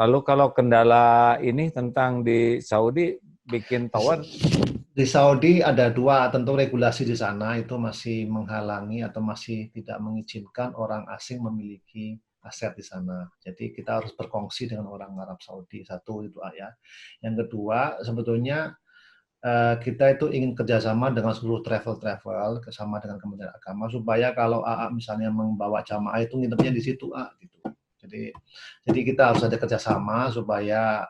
Lalu kalau kendala ini tentang di Saudi bikin tower, Di Saudi ada dua, tentu regulasi di sana itu masih menghalangi atau masih tidak mengizinkan orang asing memiliki aset di sana. Jadi kita harus berkongsi dengan orang Arab Saudi. Satu itu ya. Yang kedua, sebetulnya kita itu ingin kerjasama dengan seluruh travel bersama dengan Kementerian Agama supaya kalau AA misalnya membawa jamaah itu nginepnya di situ gitu. Jadi kita harus ada kerjasama supaya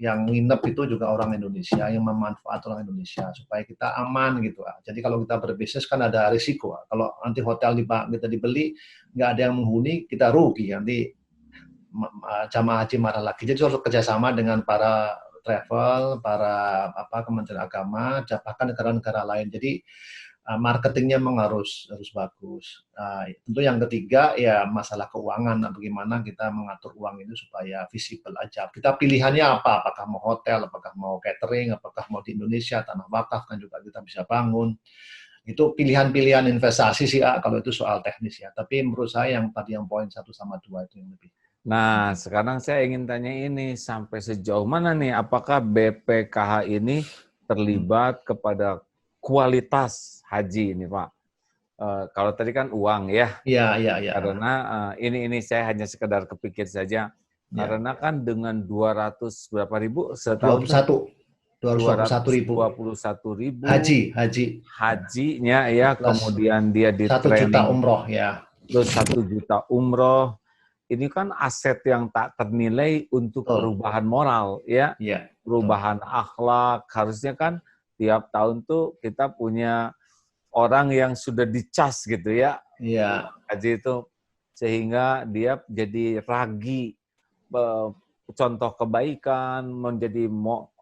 yang nginep itu juga orang Indonesia, yang memanfaat orang Indonesia supaya kita aman gitu. Jadi kalau kita berbisnis kan ada risiko. Kalau nanti hotel kita dibeli nggak ada yang menghuni, kita rugi nanti jamaah haji marah lagi. Jadi harus kerjasama dengan para travel, para Kementerian Agama, bahkan negara-negara lain. Jadi marketingnya memang harus bagus. Tentu yang ketiga ya masalah keuangan. Bagaimana kita mengatur uang itu supaya visible aja. Kita pilihannya apa? Apakah mau hotel, apakah mau catering, apakah mau di Indonesia, tanah wakaf kan juga kita bisa bangun. Itu pilihan-pilihan investasi sih, kalau itu soal teknis ya. Tapi menurut saya yang tadi yang poin 1 sama 2 itu yang lebih. nah, sekarang saya ingin tanya ini, sampai sejauh mana nih, apakah BPKH ini terlibat kepada kualitas haji ini, Pak? Kalau tadi kan uang ya, Iya, iya, iya. karena ini saya hanya sekedar kepikir saja, Ya. karena kan dengan 200 berapa ribu setahun tuh? 21. 221.000. 221.000 Haji. hajinya ya, Plus kemudian dia di 1 juta training, umroh ya. terus 1 juta umroh. Ini kan aset yang tak ternilai untuk Betul. perubahan moral, ya, Iya, betul. perubahan akhlak. Harusnya kan tiap tahun tuh kita punya orang yang sudah dicas gitu ya, Iya, haji itu, sehingga dia jadi ragi, contoh kebaikan, menjadi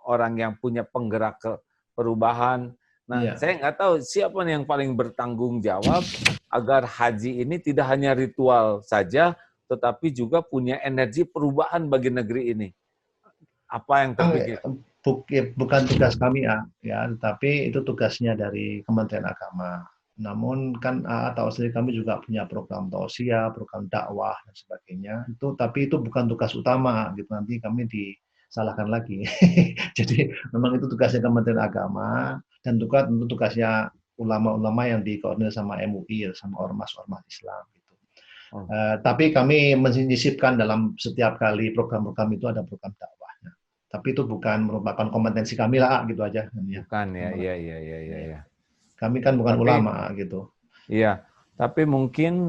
orang yang punya penggerak ke perubahan. Nah, iya. saya nggak tahu siapa nih yang paling bertanggung jawab agar haji ini tidak hanya ritual saja, tetapi juga punya energi perubahan bagi negeri ini. Apa yang terpikir? Bukan tugas kami ya, tetapi itu tugasnya dari Kementerian Agama. Namun kan tahu sendiri kami juga punya program tausiah, program dakwah dan sebagainya. Tapi itu bukan tugas utama gitu. Nanti kami disalahkan lagi. Jadi memang itu tugasnya Kementerian Agama dan juga tentu tugasnya ulama-ulama yang dikoordinir sama MUI sama ormas-ormas Islam gitu. Oh, Tapi kami menyisipkan dalam setiap kali program-program itu ada program dakwahnya. Tapi itu bukan merupakan kompetensi kami lah, gitu aja. bukan ya, iya, iya, iya, iya. Ya. Ya. Kami kan bukan Tapi, ulama gitu. iya, tapi mungkin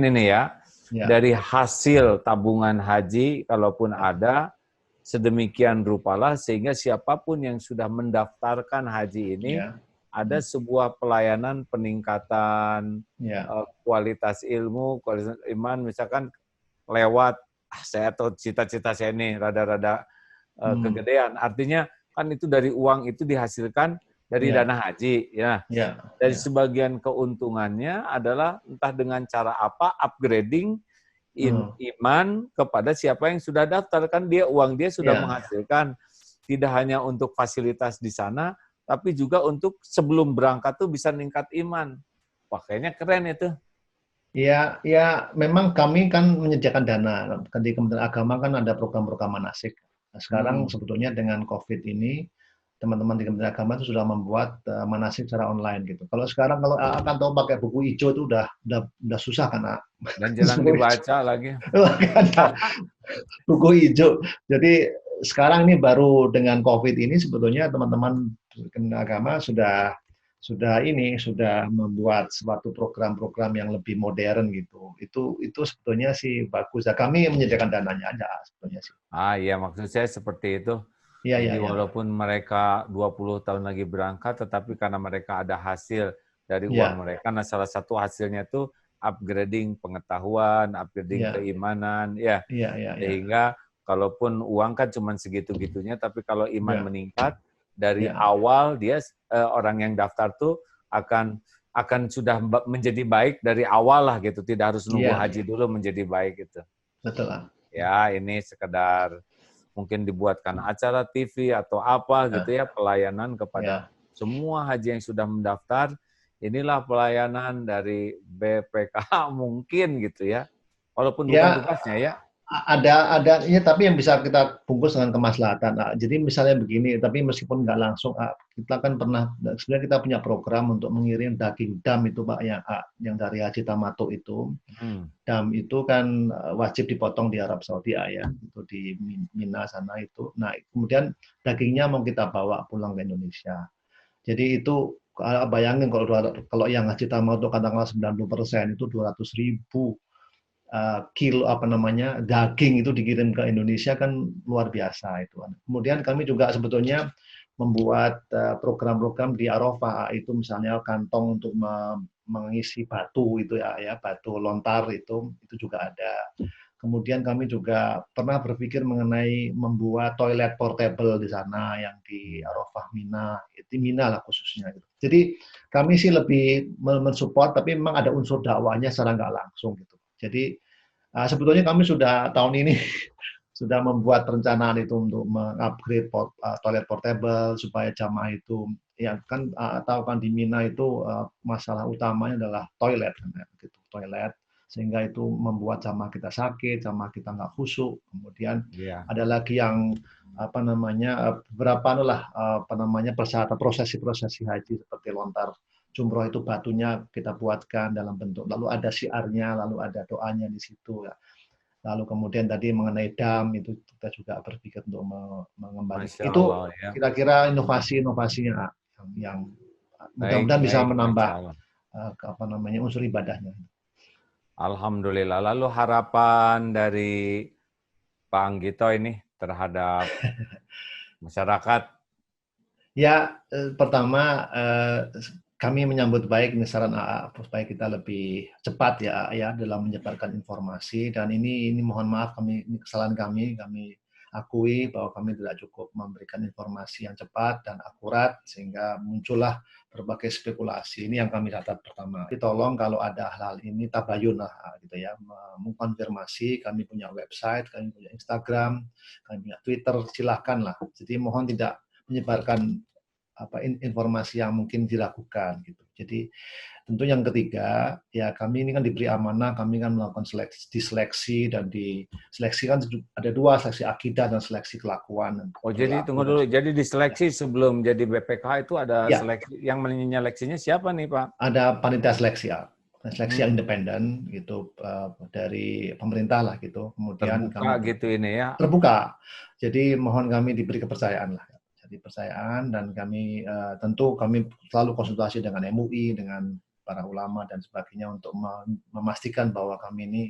ini ya, Ya, dari hasil tabungan haji, kalaupun ya, ada, sedemikian rupalah sehingga siapapun yang sudah mendaftarkan haji ini, ya, ada sebuah pelayanan peningkatan ya, kualitas ilmu, kualitas iman, misalkan lewat, saya atau cita-cita saya ini rada-rada kegedean. Artinya kan itu dari uang itu dihasilkan dari ya, dana haji, ya. ya, Dari ya. sebagian keuntungannya adalah entah dengan cara apa upgrading Hmm, iman kepada siapa yang sudah daftar, kan uang dia sudah ya. menghasilkan tidak hanya untuk fasilitas di sana, tapi juga untuk sebelum berangkat tuh bisa meningkat iman. Wah, kayaknya keren itu. Ya, ya, memang kami kan menyediakan dana. Di Kementerian Agama kan ada program-program manasik. Nah, sekarang Hmm. sebetulnya dengan COVID ini, teman-teman di Kementerian Agama itu sudah membuat manasik secara online gitu. Kalau sekarang kalau akan tahu pakai buku hijau itu udah susah kan, Dan jarang buku hijau. dibaca lagi. Buku hijau. Jadi sekarang ini baru dengan COVID ini sebetulnya teman-teman Kementerian Agama sudah membuat suatu program-program yang lebih modern gitu. Itu sebetulnya sih bagus. Nah, kami menyediakan dananya aja sebetulnya sih. Iya, maksud saya seperti itu. Iya, iya, Jadi iya. walaupun mereka 20 tahun lagi berangkat, tetapi karena mereka ada hasil dari uang Iya, mereka, nah salah satu hasilnya itu upgrading pengetahuan, upgrading iya, keimanan, ya. iya, iya, iya. Sehingga kalaupun uang kan cuma segitu-gitunya, tapi kalau iman Iya, meningkat, dari iya. awal dia orang yang daftar tuh akan sudah menjadi baik dari awal lah gitu, tidak harus nunggu Iya, haji dulu menjadi baik gitu. betul lah. Ya, ini sekedar mungkin dibuatkan acara TV atau apa gitu Iya, ya, pelayanan kepada iya. semua haji yang sudah mendaftar. Inilah pelayanan dari BPKH mungkin gitu ya. Walaupun bukan Ya, tugasnya ya. Ada ya, tapi yang bisa kita bungkus dengan kemaslahatan. Jadi misalnya begini, tapi meskipun nggak langsung, kita kan pernah sebenarnya kita punya program untuk mengirim daging dam itu Pak, yang dari Haji Tamato itu. Dam itu kan wajib dipotong di Arab Saudi ya, itu di Mina sana itu. Nah, kemudian dagingnya mau kita bawa pulang ke Indonesia. Jadi itu bayangin kalau yang Haji Tamato katakanlah 90% itu 200.000 kilo daging itu dikirim ke Indonesia kan luar biasa itu. Kemudian kami juga sebetulnya membuat program-program di Arafah, itu misalnya kantong untuk mengisi batu itu ya batu lontar itu juga ada. Kemudian kami juga pernah berpikir mengenai membuat toilet portable di sana yang di Arafah Mina, itu Mina lah khususnya. Jadi kami sih lebih mensupport, tapi memang ada unsur dakwahnya secara nggak langsung gitu. Jadi sebetulnya kami sudah tahun ini sudah membuat perencanaan itu untuk mengupgrade toilet portable supaya jamaah itu ya kan tahu kan di Mina itu masalah utamanya adalah toilet gitu, toilet, sehingga itu membuat jamaah kita sakit, jamaah kita nggak khusyuk. Kemudian ada lagi yang beberapa persyaratan prosesi haji seperti lontar jumroh itu batunya kita buatkan dalam bentuk, lalu ada syiarnya, lalu ada doanya di situ ya. Lalu kemudian tadi mengenai dam itu kita juga berpikir untuk mengembalikan. Itu kira-kira inovasi-inovasinya yang mudah-mudahan bisa menambah unsur ibadahnya. Alhamdulillah. Lalu harapan dari Pak Anggito ini terhadap masyarakat? Ya, pertama kami menyambut baik saran AA supaya kita lebih cepat ya dalam menyebarkan informasi, dan ini mohon maaf ini kesalahan kami akui bahwa kami tidak cukup memberikan informasi yang cepat dan akurat sehingga muncullah berbagai spekulasi. Ini yang kami catat pertama. Jadi tolong kalau ada hal ini tabayun lah gitu ya, mengkonfirmasi. Kami punya website, kami punya Instagram, kami punya Twitter, silahkan lah. Jadi mohon tidak menyebarkan informasi yang mungkin diragukan gitu. Jadi tentu yang ketiga ya, kami ini kan diberi amanah, kami kan melakukan diseleksi, dan di seleksi kan ada dua, seleksi akidah dan seleksi kelakuan. Jadi tunggu dulu, jadi diseleksi sebelum jadi BPKH itu ada seleksi, yang menyeleksinya siapa nih Pak? Ada panitia seleksi seleksi yang independen gitu dari pemerintah lah gitu. Kemudian terbuka gitu ini ya. Terbuka. Jadi mohon kami diberi kepercayaan lah. Kepercayaan, dan kami tentu kami selalu konsultasi dengan MUI, dengan para ulama dan sebagainya untuk memastikan bahwa kami ini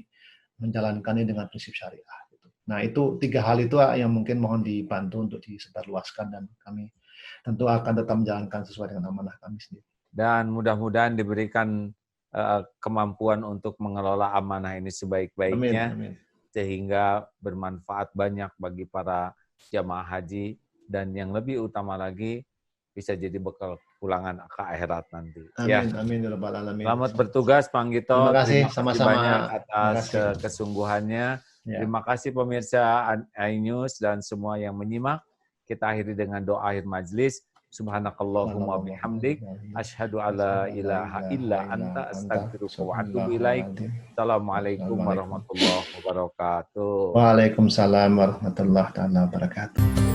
menjalankannya dengan prinsip syariah. Nah, itu 3 hal itu yang mungkin mohon dibantu untuk disebarluaskan, dan kami tentu akan tetap menjalankan sesuai dengan amanah kami sendiri. Dan mudah-mudahan diberikan kemampuan untuk mengelola amanah ini sebaik-baiknya, sehingga bermanfaat banyak bagi para jamaah haji, dan yang lebih utama lagi bisa jadi bekal pulangan ke akhirat nanti. Amin, amin ya rabbal alamin. Selamat bertugas Pak Anggito. Terima kasih, sama-sama banyak atas kesungguhannya. Ya. Terima kasih pemirsa iNews dan semua yang menyimak. Kita akhiri dengan doa akhir majlis. Subhanakallahumma bihamdik, asyhadu alla ilaha illa anta, astaghfiruka wa atubu ilaik. Assalamualaikum warahmatullahi wabarakatuh. Waalaikumsalam warahmatullahi wabarakatuh.